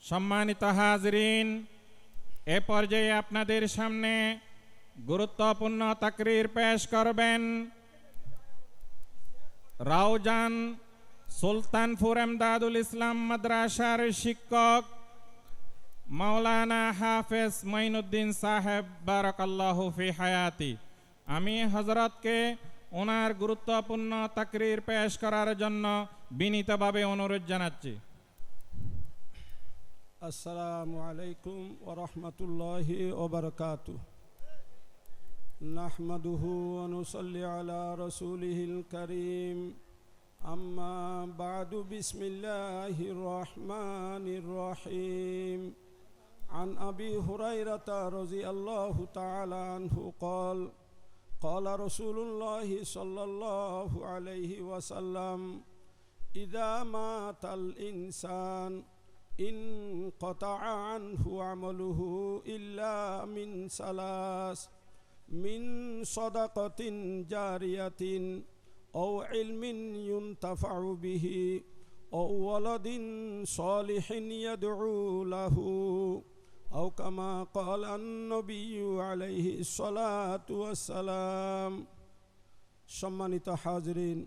সম্মানিত হাজরিন, এ পর্যায়ে আপনাদের সামনে গুরুত্বপূর্ণ তাকরীর পেশ করবেন রাউজান সুলতানপুর এমদাদুল ইসলাম মাদ্রাসার শিক্ষক মাওলানা হাফেজ মঈনুদ্দিন সাহেব বারাকাল্লাহু ফি হায়াতি। আমি হযরতকে ওনার গুরুত্বপূর্ণ তাকরীর পেশ করার জন্য বিনীতভাবে অনুরোধ জানাচ্ছি। আসসালামু আলাইকুম ওয়া রাহমাতুল্লাহি ওয়া বারাকাতুহু। নাহমাদুহু ওয়া নুসাল্লি আলা রাসূলিহিল কারীম। আম্মা বা'দু, বিসমিল্লাহির রাহমানির রাহিম। عن أبي هريرة رضي الله تعالى عنه قال قال رسول الله صلى الله عليه وسلم إذا مات الإنسان انقطع عنه عمله إلا من ثلاث: من صدقة جارية أو علم ينتفع به أو ولد صالح يدعو له أو كما قال النبي عليه الصلاة والسلام। সম্মানিত হাজরিন,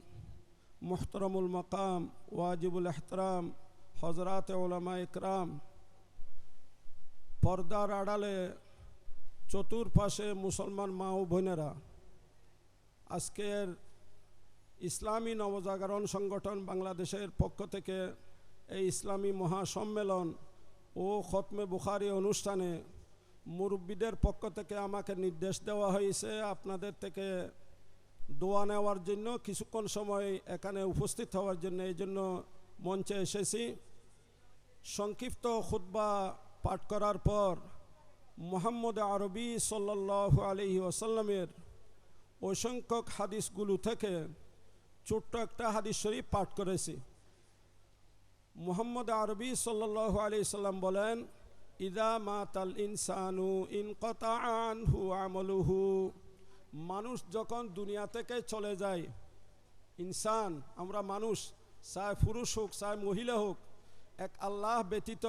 মুহতারামুল মাকাম, ওয়াজিবুল ইহতারাম, হযরত উলামা ইকরাম, পর্দার আড়ালে চতুর্পাশে মুসলমান মা ও বোনেরা, আজকের ইসলামী নবজাগরণ সংগঠন বাংলাদেশের পক্ষ থেকে এই ইসলামী মহাসম্মেলন ও খতমে বুখারী অনুষ্ঠানে মুরব্বীদের পক্ষ থেকে আমাকে নির্দেশ দেওয়া হয়েছে আপনাদের থেকে দোয়া নেওয়ার জন্য, কিছুক্ষণ সময় এখানে উপস্থিত হওয়ার জন্য। এই জন্য মঞ্চে এসেছি। সংক্ষিপ্ত খুতবা পাঠ করার পর মুহাম্মদ আরবি সাল্লাল্লাহু আলাইহি ওয়াসাল্লামের অসংখ্য হাদিসগুলো থেকে ছোট্ট একটা হাদিস শরীফ পাঠ করেছি। মুহাম্মদ আরবি সাল্লাল্লাহু আলাইহি সাল্লাম বলেন, ইদা মাতাল ইনসানু ইনকাতা আনহু আমালুহু। মানুষ যখন দুনিয়া থেকে চলে যায়, ইনসান আমরা মানুষ, চাই পুরুষ হোক চাই মহিলা হোক, এক আল্লাহ ব্যতীত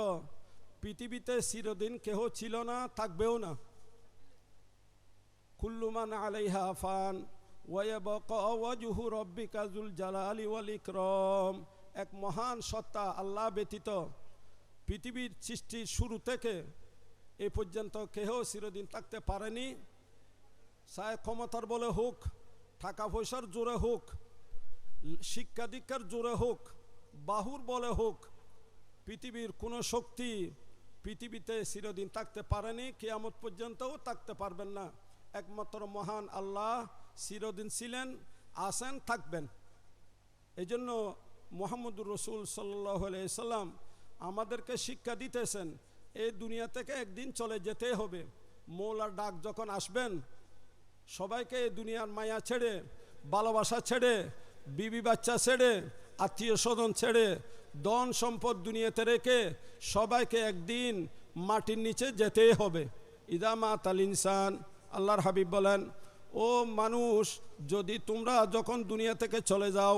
পৃথিবীতে চিরদিন কেহ ছিল না, থাকবেও না। কুল্লু মান আলাইহা ফান ওয়া ইয়াবকা ওয়াজহু রাব্বিকা যুল জালালি ওয়াল ইকরাম। এক মহান সত্তা আল্লাহ ব্যতীত পৃথিবীর সৃষ্টির শুরু থেকে এ পর্যন্ত কেহ চিরদিন থাকতে পারেনি। চাই ক্ষমতার বলে হোক, টাকা পয়সার জোরে হোক, শিক্ষা দীক্ষার জোরে হোক, বাহুর বলে হোক, পৃথিবীর কোনো শক্তি পৃথিবীতে চিরদিন থাকতে পারেনি, কিয়ামত পর্যন্তও থাকতে পারবেন না। একমাত্র মহান আল্লাহ চিরদিন ছিলেন, আছেন, থাকবেন। এই জন্য মুহাম্মদুর রাসূল সাল্লাল্লাহু আলাইহি সাল্লাম আমাদেরকে শিক্ষা দিতেছেন, এই দুনিয়া থেকে একদিন চলে যেতে হবে। মওলার ডাক যখন আসবেন, সবাইকে এই দুনিয়ার মায়া ছেড়ে, ভালোবাসা ছেড়ে, বিবি বাচ্চা ছেড়ে, আত্মীয় স্বজন ছেড়ে, ধন সম্পদ দুনিয়াতে রেখে সবাইকে একদিন মাটির নিচে যেতেই হবে। ইদা মাতাল ইনসান, আল্লাহর হাবিব বলেন, ও মানুষ, যদি তোমরা যখন দুনিয়া থেকে চলে যাও,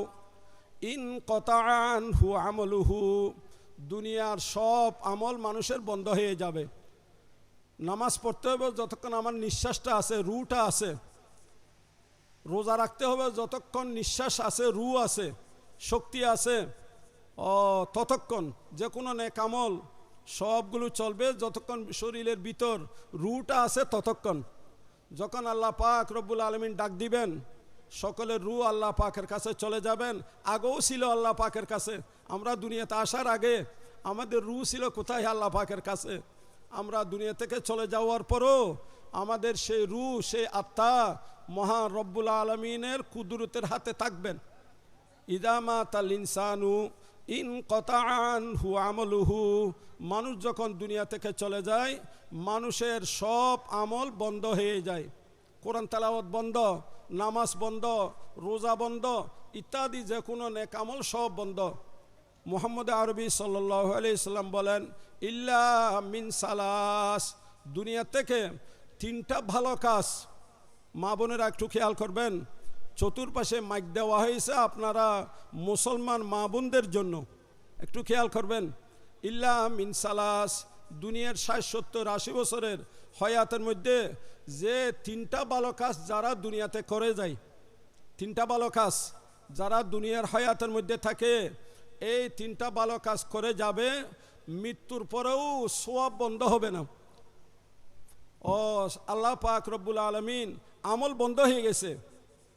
ইনকাতা আনহু আমালুহু, দুনিয়ার সব আমল মানুষের বন্ধ হয়ে যাবে। নামাজ পড়তে হবে যতক্ষণ আমার নিঃশ্বাসটা আছে, রুটা আছে। রোজা রাখতে হবে যতক্ষণ নিঃশ্বাস আছে, রু আছে, শক্তি আছে, ততক্ষণ। যে কোনো নেক আমল সবগুলো চলবে যতক্ষণ শরীরের ভিতর রুটা আছে ততক্ষণ। যখন আল্লাহ পাক রব্বুল আলামিন ডাক দিবেন, সকলের রু আল্লাহ পাকের কাছে চলে যাবেন। আগেও ছিল আল্লাহ পাকের কাছে। আমরা দুনিয়াতে আসার আগে আমাদের রু ছিল কোথায়? আল্লাহ পাকের কাছে। আমরা দুনিয়া থেকে চলে যাওয়ার পরও আমাদের সেই রু, সেই আত্মা মহান রব্বুল আলামিনের কুদরতের হাতে থাকবেন। ইদা মাতাল ইনসানু ইনকাতা আনহু আমালুহু, মানুষ যখন দুনিয়া থেকে চলে যায়, মানুষের সব আমল বন্ধ হয়ে যায়। কোরআন তেলাওয়াত বন্ধ, নামাজ বন্ধ, রোজা বন্ধ, ইত্যাদি যে কোনো নেক আমল সব বন্ধ। মুহাম্মদ আরবি সাল্লাল্লাহু আলাইহি সাল্লাম বলেন, ইল্লা মিন সালাস, দুনিয়া থেকে তিনটা ভালো কাজ। মা বোনেরা একটু খেয়াল করবেন, চতুর্পাশে মাইক দেওয়া হয়েছে আপনারা মুসলমান মা বোনদের জন্য, একটু খেয়াল করবেন। ইল্লা মিন সালাস, দুনিয়ার 60-70-80 বছরের হয়াতের মধ্যে যে 3টা ভালো কাজ যারা দুনিয়াতে করে যায়, 3টা ভালো কাজ যারা দুনিয়ার হয়াতের মধ্যে থাকে, এই 3টা ভালো কাজ করে যাবে, মৃত্যুর পরেও সওয়াব বন্ধ হবে না। ও আল্লাহ পাক রব্বুল আলামিন আমল বন্ধ হয়ে গেছে,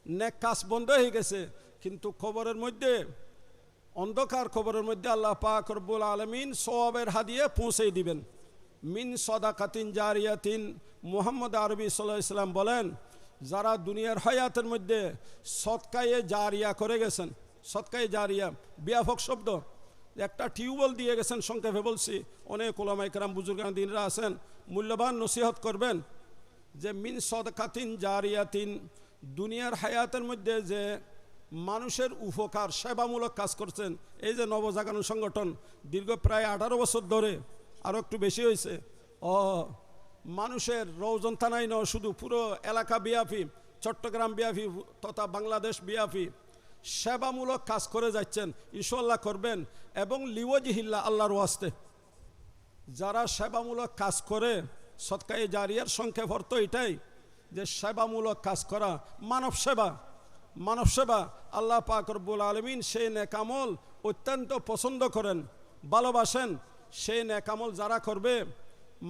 নেক কাজ বন্ধ হয়ে গেছে, কিন্তু কবরের মধ্যে, অন্ধকার কবরের মধ্যে আল্লাহ পাক রব্বুল আলামিন সওয়াবের হাদিয়া পৌঁছে দিবেন। মিন সাদাকাতিন জারিয়াতিন, মুহাম্মদ আরবি সাল্লাল্লাহু আলাইহি সাল্লাম বলেন, যারা দুনিয়ার হায়াতের মধ্যে সদকায়ে জারিয়া করে গেছেন, সদকায়ে জারিয়া ব্যাপক শব্দ, একটা টিউবওয়েল দিয়ে গেছেন, সংক্ষেপে বলছি, অনেক ওলামায়ে কেরাম বুজুর্গান দিনরা আছেন, মূল্যবান নসিহত করবেন যে মিন সাদাকাতিন জারিয়াতিন, দুনিয়ার হায়াতের মধ্যে যে মানুষের উপকার সেবামূলক কাজ করছেন। এই যে নবজাগরণ সংগঠন দীর্ঘ প্রায় 18 বছর ধরে, আরও একটু বেশি হয়েছে, মানুষের রওজন থানাই নয়, শুধু পুরো এলাকা ব্যাপী, চট্টগ্রাম ব্যাপী তথা বাংলাদেশ ব্যাপী সেবামূলক কাজ করে যাচ্ছেন, ইনশাআল্লাহ করবেন। এবং লিওয়াজিহিল্লাহ, আল্লাহর ওয়াস্তে যারা সেবামূলক কাজ করে, সদকায়ে জারিয়ার সংক্ষেপ অর্থ এটাই যে সেবামূলক কাজ করা, মানব সেবা, মানব সেবা। আল্লাহ পাক রব্বুল আলামিন সেই নেক আমল অত্যন্ত পছন্দ করেন, ভালোবাসেন। সেই নেক আমল যারা করবে,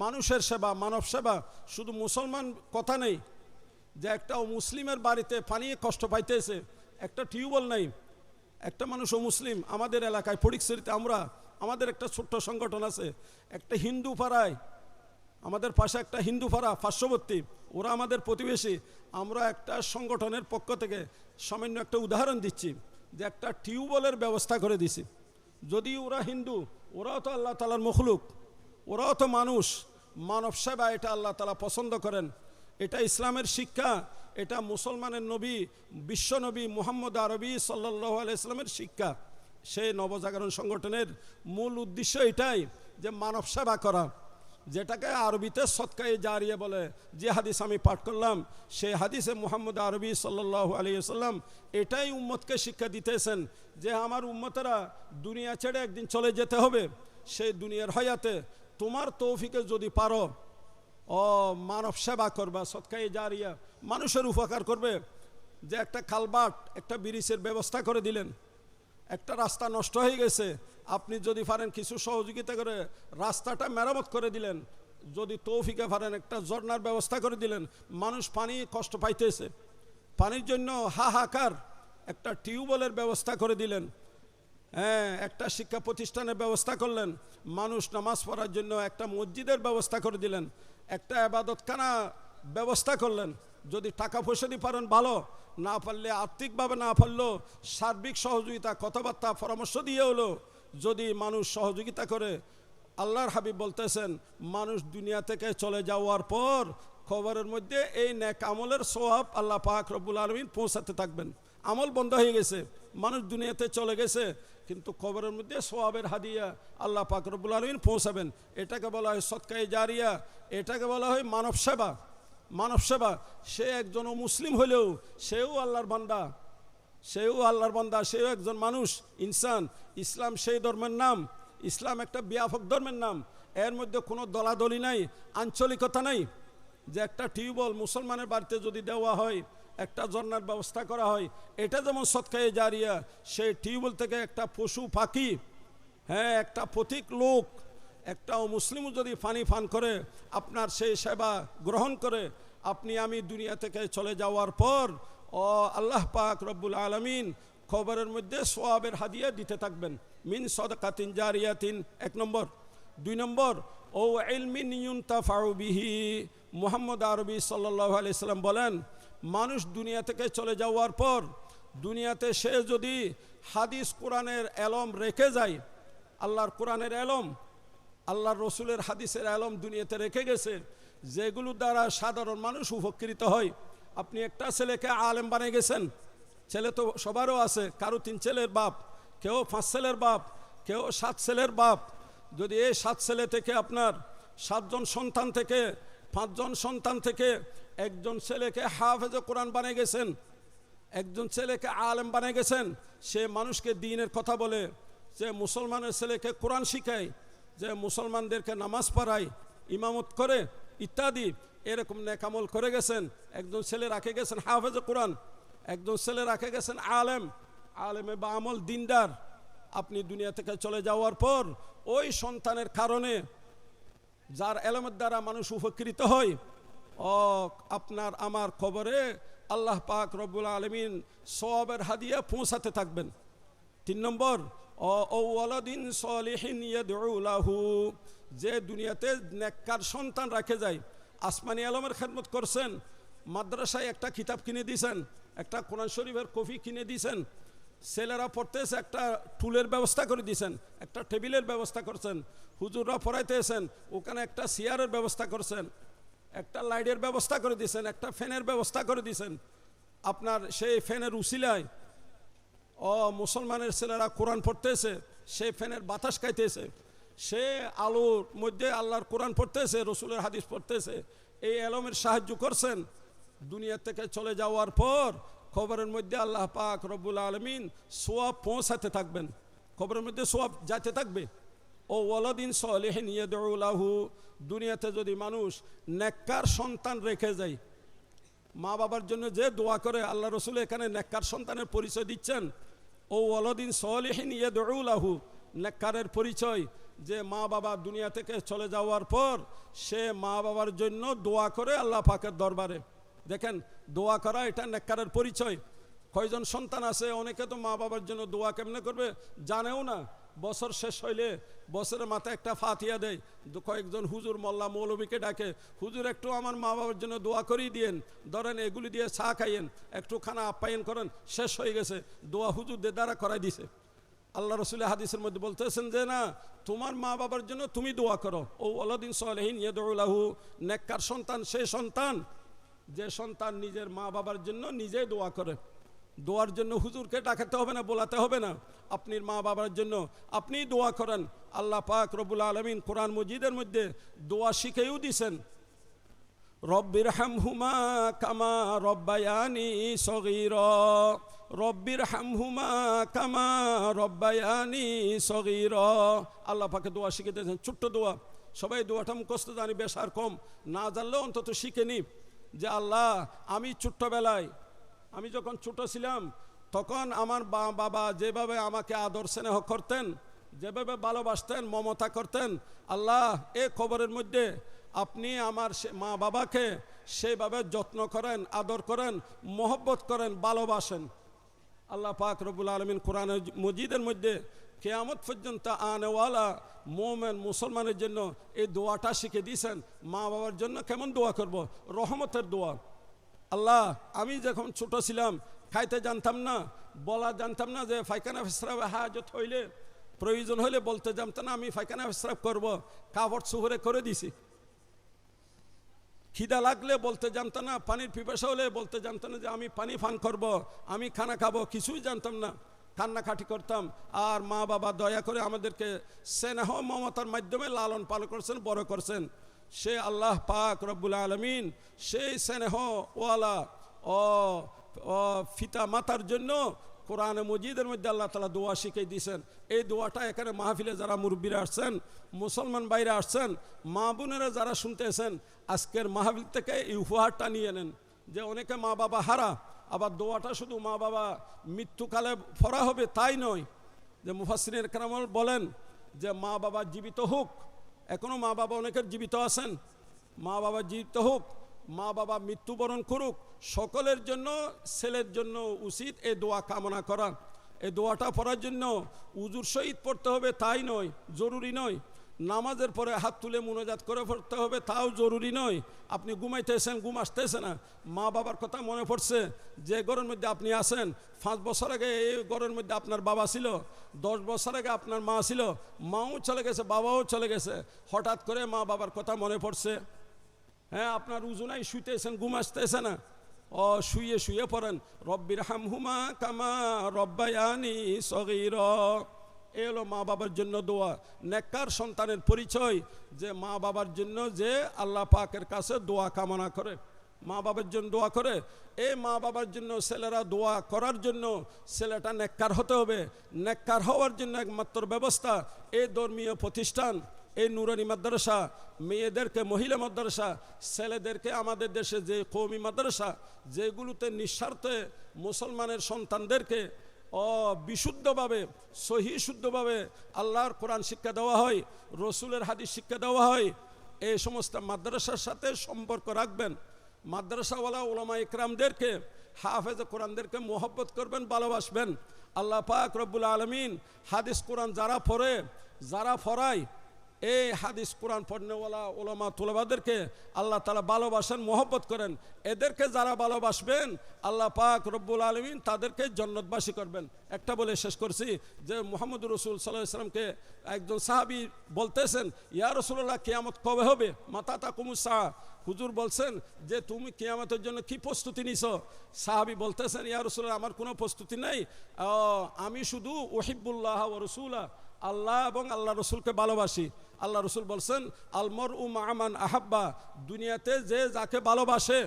মানুষের সেবা, মানব সেবা, শুধু মুসলমান কথা নেই যে একটা মুসলিমের বাড়িতে পানি কষ্ট পাইতেছে, একটা টিউবওয়েল নাই, একটা মানুষ মুসলিম আমাদের এলাকায় ফটিকছড়িতে, আমাদের একটা ছোট্ট সংগঠন আছে, একটা হিন্দু পাড়ায়, আমাদের পাশে একটা হিন্দু পাড়া পার্শ্ববর্তী, ওরা আমাদের প্রতিবেশী, আমরা একটা সংগঠনের পক্ষ থেকে সামান্য একটা উদাহরণ দিচ্ছি যে একটা টিউবওয়েলের ব্যবস্থা করে দিছি। যদি ওরা হিন্দু, ওরাও তো আল্লাহ তাআলার মখলুক, ওরাও তো মানুষ, মানব সেবা এটা আল্লাহ তাআলা পছন্দ করেন, এটা ইসলামের শিক্ষা, এটা মুসলমানের নবী, বিশ্ব নবী মুহাম্মদ আরবি সাল্লাল্লাহু আলাইহি সাল্লামের শিক্ষা। সেই নবজাগরণ সংগঠনের মূল উদ্দেশ্য এটাই যে মানব সেবা করা, যেটাকে আরবিতে সদকায়ে জারিয়া বলে। যে হাদিস আমি পাঠ করলাম, সেই হাদিসে মুহাম্মদ আরবি সাল্লাল্লাহু আলাইহি সাল্লাম এটাই উম্মতকে শিক্ষা দিতেছেন যে আমার উম্মতেরা দুনিয়া ছেড়ে একদিন চলে যেতে হবে, সেই দুনিয়ার হয়াতে তোমার তৌফিকে যদি পারো মানব সেবা করবা, সদকায়ে জারিয়া, মানুষের উপকার করবে। যে একটা খালবাট, একটা ব্রিজের ব্যবস্থা করে দিলেন, একটা রাস্তা নষ্ট হয়ে গেছে, আপনি যদি পারেন কিছু সহযোগিতা করে রাস্তাটা মেরামত করে দিলেন, যদি তৌফিকে পারেন একটা ঝর্ণার ব্যবস্থা করে দিলেন, মানুষ পানি কষ্ট পাইতেছে, পানির জন্য হাহাকার, একটা টিউবওয়েলের ব্যবস্থা করে দিলেন, হ্যাঁ, একটা শিক্ষা প্রতিষ্ঠানের ব্যবস্থা করলেন, মানুষ নামাজ পড়ার জন্য একটা মসজিদের ব্যবস্থা করে দিলেন, একটা ইবাদতখানা ব্যবস্থা করলেন। যদি টাকা পয়সা দিয়ে পারেন ভালো, না পারলে আর্থিকভাবে না পারলেও সার্বিক সহযোগিতা, কথাবার্তা পরামর্শ দিয়ে হলো যদি মানুষ সহযোগিতা করে। আল্লাহর হাবিব বলতেছেন, মানুষ দুনিয়া থেকে চলে যাওয়ার পর কবরের মধ্যে এই নেক আমলের সওয়াব আল্লাহ পাক রব্বুল আলামিন পৌঁছাতে থাকবেন। আমল বন্ধ হয়ে গেছে, মানুষ দুনিয়াতে চলে গেছে, কিন্তু কবরের মধ্যে সওয়াবের হাদিয়া আল্লাহ পাক রব্বুল আলামিন পৌঁছাবেন। এটাকে বলা হয় সদকায়ে জারিয়া, এটাকে বলা হয় মানব সেবা। মানব সেবা, সে একজন মুসলিম হলেও সেও আল্লাহর বান্দা, সেও আল্লাহর বান্দা, সেও একজন মানুষ, ইনসান। ইসলাম সেই ধর্মের নাম, ইসলাম একটা ব্যাপক ধর্মের নাম, এর মধ্যে কোনো দলাদলি নাই, আঞ্চলিকতা নাই। যে একটা টিউবওয়েল মুসলমানের বাড়িতে যদি দেওয়া হয়, একটা ঝর্ণার ব্যবস্থা করা হয়, এটা যেমন সদকায়ে জারিয়া, সেই টিউবওয়েল থেকে একটা পশু পাখি, হ্যাঁ, একটা পথিক লোক, একটা মুসলিমও যদি পানি পান করে, আপনার সেই সেবা গ্রহণ করে, আপনি আমি দুনিয়া থেকে চলে যাওয়ার পর আল্লাহ পাক রব্বুল আলামিন কবরের মধ্যে সওয়াবের হাদিয়া দিতে থাকবেন। মিন সাদাকাতিন জারিয়াতিন, 1 নম্বর। 2 নম্বর, ও ইলমিন ইউনতাফাউ বিহি, মুহাম্মদ আরবি সাল্লাল্লাহু আলাইহি সাল্লাম বলেন, মানুষ দুনিয়া থেকে চলে যাওয়ার পর দুনিয়াতে সে যদি হাদিস কোরআনের এলম রেখে যায়, আল্লাহর কোরআনের এলম, আল্লাহর রসুলের হাদিসের এলম দুনিয়াতে রেখে গেছে, যেগুলো দ্বারা সাধারণ মানুষ উপকৃত হয়। আপনি একটা ছেলেকে আলেম বানিয়ে গেছেন, ছেলে তো সবারও আছে, কারো 3 ছেলের বাপ, কেউ 5 ছেলের বাপ, কেউ 7 ছেলের বাপ। যদি এই 7 ছেলে থেকে আপনার 7 জন সন্তান থেকে 5 জন সন্তান থেকে একজন ছেলেকে হাফেজে কোরআন বানিয়ে গেছেন, একজন ছেলেকে আলেম বানিয়ে গেছেন, সে মানুষকে দ্বীনের কথা বলে, সে মুসলমানের ছেলেকে কোরআন শিখায়, যে মুসলমানদেরকে নামাজ পড়ায়, ইমামত করে ইত্যাদি, এরকম নেকামল করে গেছেন। একজন ছেলে রাখে গেছেন হাফেজে কোরআন, একজন ছেলে রাখে গেছেন আলেমে বা আমল দিনদার। আপনি দুনিয়া থেকে চলে যাওয়ার পর ওই সন্তানের কারণে যার এলমের দ্বারা মানুষ উপকৃত হয়, আপনার আমার কবরে আল্লাহ পাক রব্বুল আলামিন সওয়াবের হাদিয়া পৌঁছাতে থাকবেন। 3 নম্বর, ওয়ালাদিন সলিহিন ইয়াদউ লাহু, যে দুনিয়াতে নেককার সন্তান রাখে যায়। আসমানি আলমের খেদমত করছেন, মাদ্রাসায় একটা কিতাব কিনে দিয়েছেন, একটা কোরআন শরীফের কপি কিনে দিয়েছেন, ছেলেরা পড়তেছে, একটা টুলের ব্যবস্থা করে দিয়েছেন, একটা টেবিলের ব্যবস্থা করছেন, হুজুররা পড়াইতেছেন, ওখানে একটা চেয়ারের ব্যবস্থা করছেন, একটা লাইটের ব্যবস্থা করে দিয়েছেন, একটা ফ্যানের ব্যবস্থা করে দিয়েছেন। আপনার সেই ফ্যানের উসিলায় মুসলমানের ছেলেরা কোরআন পড়তেছে, সেই ফ্যানের বাতাস খাইতেছে, সে আলোর মধ্যে আল্লাহর কোরআন পড়তেছে, রসুলের হাদিস পড়তেছে। এই এলমের সাহায্য করছেন। দুনিয়া থেকে চলে যাওয়ার পর খবরের মধ্যে আল্লাহ পাক রব্বুল আলামিন সোয়াব পৌঁছাতে থাকবেন, খবরের মধ্যে সোয়াব যাইতে থাকবে। ওয়ালাদিন সলিহিন ইয়াদউ লাহু, দুনিয়াতে যদি মানুষ নেককার সন্তান রেখে যায়, মা বাবার জন্য যে দোয়া করে, আল্লাহ রসুল এখানে নেককার সন্তানের পরিচয় দিচ্ছেন। ওয়ালাদিন সলিহিন ইয়াদউ লাহু, নেককারের পরিচয় যে মা বাবা দুনিয়া থেকে চলে যাওয়ার পর সে মা বাবার জন্য দোয়া করে আল্লাহ পাকের দরবারে। দেখেন, দোয়া করা এটা নেককারের পরিচয়। কয়জন সন্তান আছে, অনেকে তো মা বাবার জন্য দোয়া কেমনে করবে জানেও না। বছর শেষ হইলে বছরের মাথায় একটা ফাতিহা দেয়, কয়েকজন হুজুর মোল্লা মৌলবীকে ডাকে, হুজুর একটু আমার মা বাবার জন্য দোয়া করিয়ে দিয়েন, ধরেন এগুলি দিয়ে চা খাইয়েন, একটু খানা আপ্যায়ন করেন, শেষ হয়ে গেছে, দোয়া হুজুরদের দ্বারা করাই দিছে। আল্লাহ রসুলের হাদিসের মধ্যে বলতেছেন যে না, তোমার মা বাবার জন্য তুমি দোয়া করো। ওয়ালাদিন সলিহিন ইয়াদউ লাহু, নেককার সন্তান সেই সন্তান যে সন্তান নিজের মা বাবার জন্য নিজেই দোয়া করে। দোয়ার জন্য হুজুরকে ডাকাতে হবে না, বলাতে হবে না, আপনি মা বাবার জন্য আপনি দোয়া করেন। আল্লাহ পাক রব্বুল আলামিন কোরআন মজিদের মধ্যে দোয়া শিখেও দিছেন, রব্বির হামহুমা কামা রব্বায়ানি সগীরা, রব্বির হামহুমা কামা রব্বায়ানি সগীরা। আল্লাহ পাকে দোয়া শিখে দিয়েছেন, ছোট্ট দোয়া। সবাই দোয়াটা মুখস্থ জানি, বেশ আর কম, না জানলেও অন্তত শিখে নি যে আল্লাহ, আমি ছোট্টবেলায়, আমি যখন ছোট ছিলাম তখন আমার বাবা যেভাবে আমাকে আদর স্নেহ করতেন, যেভাবে ভালোবাসতেন, মমতা করতেন, আল্লাহ এ খবরের মধ্যে আপনি আমার মা বাবাকে সেইভাবে যত্ন করেন, আদর করেন, মহব্বত করেন, ভালোবাসেন। আল্লাহ পাক রব্বুল আলামিন কোরআন মজিদের মধ্যে কিয়ামত পর্যন্ত আনেওয়ালা মোমেন মুসলমানের জন্য এই দোয়াটা শিখে দিয়েছেন। মা বাবার জন্য কেমন দোয়া করব? রহমতের দোয়া। আল্লাহ, আমি যখন ছোট ছিলাম খাইতে জানতাম না, বলা জানতাম না যে পায়খানা পেশরাব হাজত হইলে, প্রয়োজন হইলে বলতে জানতাম না আমি পায়খানা পেশরাব করব, কাপড় সুহরে করে দিছি। খিদা লাগলে বলতে জানতাম না, পানির পিপাসা হলে বলতে জানতাম না যে আমি পানি পান করব, আমি খানা খাবো, কিছুই জানতাম না, কান্নাকাটি করতাম। আর মা বাবা দয়া করে আমাদেরকে স্নেহ মমতার মাধ্যমে লালন পালন করছেন, বড় করছেন। সে আল্লাহ পাক রব্বুল আলামিন সেই স্নেহ ওয়ালা পিতা মাতার জন্য কোরআনে মজিদের মধ্যে আল্লাহ তাআলা দোয়া শিখিয়ে দিয়েছেন। এই দোয়াটা এখানে মাহফিলে যারা মুরব্বীরা আসছেন, মুসলমান বাইরে আসছেন, মা বোনেরা যারা শুনতেছেন, আজকের মাহফিল থেকে এই উপহারটা নিয়ে নেন যে অনেকে মা বাবা হারা। আবার দোয়াটা শুধু মা বাবা মৃত্যুকালে পড়া হবে তাই নয়, যে মুফাসসিরিন কেরাম বলেন যে মা বাবা জীবিত হোক, এখনো মা বাবা অনেকের জীবিত আছেন, মা বাবা জীবিত হোক, মা বাবা মৃত্যুবরণ করুক, সকলের জন্য ছেলের জন্য উচিত এই দোয়া কামনা করা। এই দোয়াটা পড়ার জন্য উজুর সহিত পড়তে হবে তাই নয়, জরুরি নয়। নামাজের পরে হাত তুলে মুনাজাত করে পড়তে হবে তাও জরুরি নয়। আপনি ঘুমাইতেছেন, ঘুম আসতেছে না, মা বাবার কথা মনে পড়ছে, যে ঘরের মধ্যে আপনি আছেন 5 বছর আগে এই ঘরের মধ্যে আপনার বাবা ছিল, 10 বছর আগে আপনার মা ছিল, মাও চলে গেছে, বাবাও চলে গেছে, হঠাৎ করে মা বাবার কথা মনে পড়ছে। হ্যাঁ, আপনার উজু নাই, শুইতেছেন, ঘুম আসতেছে না, শুয়ে শুয়ে পড়েন, রব্বির হামহুমা কামা রব্বায়ানি সগীরা। এ হলো মা বাবার জন্য দোয়া। নেককার সন্তানের পরিচয় যে মা বাবার জন্য যে আল্লাহ পাকের কাছে দোয়া কামনা করে, মা বাবার জন্য দোয়া করে। এই মা বাবার জন্য ছেলেরা দোয়া করার জন্য ছেলেটা নেককার হতে হবে। নেককার হওয়ার জন্য একমাত্র ব্যবস্থা এই ধর্মীয় প্রতিষ্ঠান, এই নুরানি মাদ্রাসা, মেয়েদেরকে মহিলা মাদ্রাসা, ছেলেদেরকে আমাদের দেশে যে কওমি মাদ্রাসা, যেগুলোতে নিঃস্বার্থে মুসলমানের সন্তানদেরকে বিশুদ্ধভাবে সহি শুদ্ধভাবে আল্লাহর কোরআন শিক্ষা দেওয়া হয়, রসুলের হাদিস শিক্ষা দেওয়া হয়, এই সমস্ত মাদ্রাসার সাথে সম্পর্ক রাখবেন। মাদ্রাসাওয়ালা উলামা ইকরামদেরকে, হাফেজ কোরআনদেরকে মোহব্বত করবেন, ভালোবাসবেন। আল্লাহ পাক রব্বুল আলামিন হাদিস কোরআন যারা পড়ে, যারা পড়ায়, এই হাদিস কোরআন পড়নেওয়ালা ওলামা তুলাবাদেরকে আল্লাহ তাআলা ভালোবাসেন, মোহব্বত করেন। এদেরকে যারা ভালোবাসবেন আল্লাহ পাক রব্বুল আলামিন তাদেরকে জান্নাতবাসী করবেন। একটা বলে শেষ করছি যে মুহাম্মদ রাসূল সাল্লাল্লাহু আলাইহি ওয়াসাল্লামকে একজন সাহাবী বলতেছেন, ইয়া রাসূলুল্লাহ কিয়ামত কবে হবে, মাতা তাকুমুস সাআ। হুজুর বলছেন যে তুমি কিয়ামতের জন্য কি প্রস্তুতি নিছো? সাহাবী বলতেছেন, ইয়া রাসূলুল্লাহ আমার কোনো প্রস্তুতি নাই, আমি শুধু উহিব্বুল্লাহ ওয়া রাসূলা, আল্লাহ এবং আল্লাহ রসুলকে ভালোবাসি। আল্লাহ রসুল বলছেন, আলমরউ মা'a মান আহাব্বা, দুনিয়াতে যে যাকে ভালোবাসে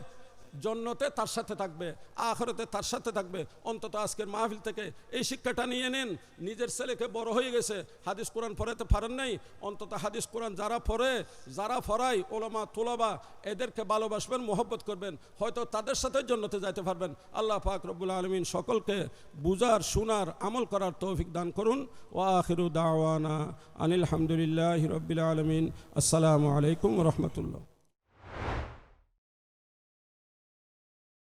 জন্নতে তার সাথে থাকবে, আখিরাতে তার সাথে থাকবে। অন্তত আজকের মাহফিল থেকে এই শিক্ষাটা নিয়ে নেন। নিজের ছেলেকে বড় হয়ে গেছে, হাদিস কোরআন পড়াতে পারেন নাই, অন্তত হাদিস কোরআন যারা পড়ে, যারা পড়ায় ওলামা তুলাবা, এদেরকে ভালোবাসবেন, মোহব্বত করবেন, হয়তো তাদের সাথে জান্নাতে যাইতে পারবেন। আল্লাহ পাক রব্বুল আলামিন সকলকে বুঝার, শোনার, আমল করার তৌফিক দান করুন। ওয়া আখিরু দাওয়ানা আনিল হামদুলিল্লাহি রাব্বিল আলামিন। আসসালামু আলাইকুম ওয়া রাহমাতুল্লাহ।